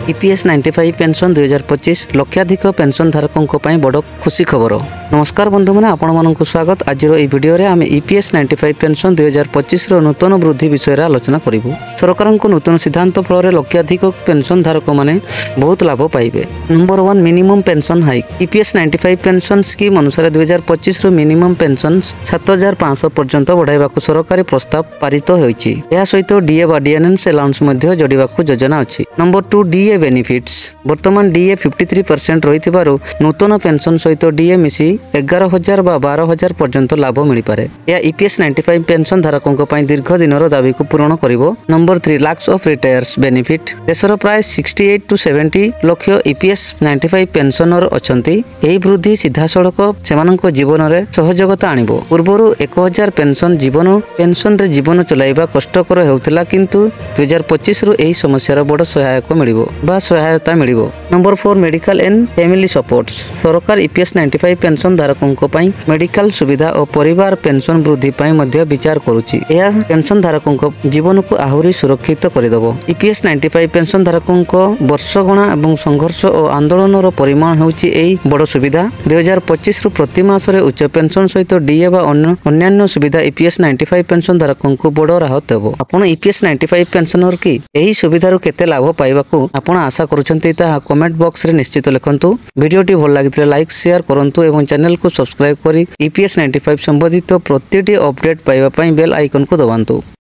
EPS 95 pension 2025 लक्षाधिक pension धारकों बड़ खुशी खबर। नमस्कार बंधु मैंने आपण मानक स्वागत। आज वीडियो रे आम ईपीएस 95 पेंशन 2025 नूतन वृद्धि विषय रे आलोचना करूँ। सरकार नूतन सिद्धांत फल लक्षाधिक पेंशन धारक मैंने बहुत लाभ पाइबे। Number 1 minimum pension hike. EPS 95 pension scheme अनुसार 2025 मिनिमम पेंशन 7500 पर्यंत बढ़ाइबा सरकारी प्रस्ताव पारित होईछि। या सहित डीए बा डीएनएस अलाउंस मध्ये जोड़िबा योजना अछि। Number 2 DA benefits. वर्तमान डीए 53% रही नूतन पेंशन सहित डीए मिसी 11,000 बा 12,000 पर्यंत लाभ मिल पारे। यह ईपीएस 95 पेंशन धारकों दीर्घ दिन दाबी को पूरण करिवो। Number 3 lakhs of retirees benefit. देशर प्राय 68 टू 70 लाख ईपीएस 95 पेंशनर अछंती। एही वृद्धि सीधा सड़क सेमानक जीवन रे सहयोगिता आनिबो। पूर्वरु 1000 पेंशन रे जीवन चलाइबा कष्टकर हेउतला, किंतु 2025 रु एही समस्यार बड़ सहायक मिलिबो बा सहायता मिलिबो। Number 4 medical and family supports. सरकार ईपीएस 95 पेंशन धारकों पई मेडिकल सुविधा और परिवार पेंशन वृद्धि पई मध्य विचार करूची। यह पेंशन धारकों जीवन को आहुरी सुरक्षित करदेबो। ईपीएस 95 पेंशन धारकों वर्ष गणा और संघर्ष और आंदोलन परिमाण होउची एही बड़ सुविधा। 2025 रु प्रति मास रे उच्च पेंशन सहित डीए बा अन्य सुविधा ईपीएस 95 पेंशन धारकों को बड़ राहत देबो। आपण ईपीएस 95 पेंशनर की एही सुविधार केते लाभ पाइबाकू आपण आशा करूछंती ता कमेंट बॉक्स रे निश्चित लिखंतु। वीडियोटी भल लागितले लाइक शेयर करंतु एवं चैनल को सब्सक्राइब करी ईपीएस 95 संबंधित प्रतिटी अपडेट पाइबा पई बेल आइकन को दबांतु।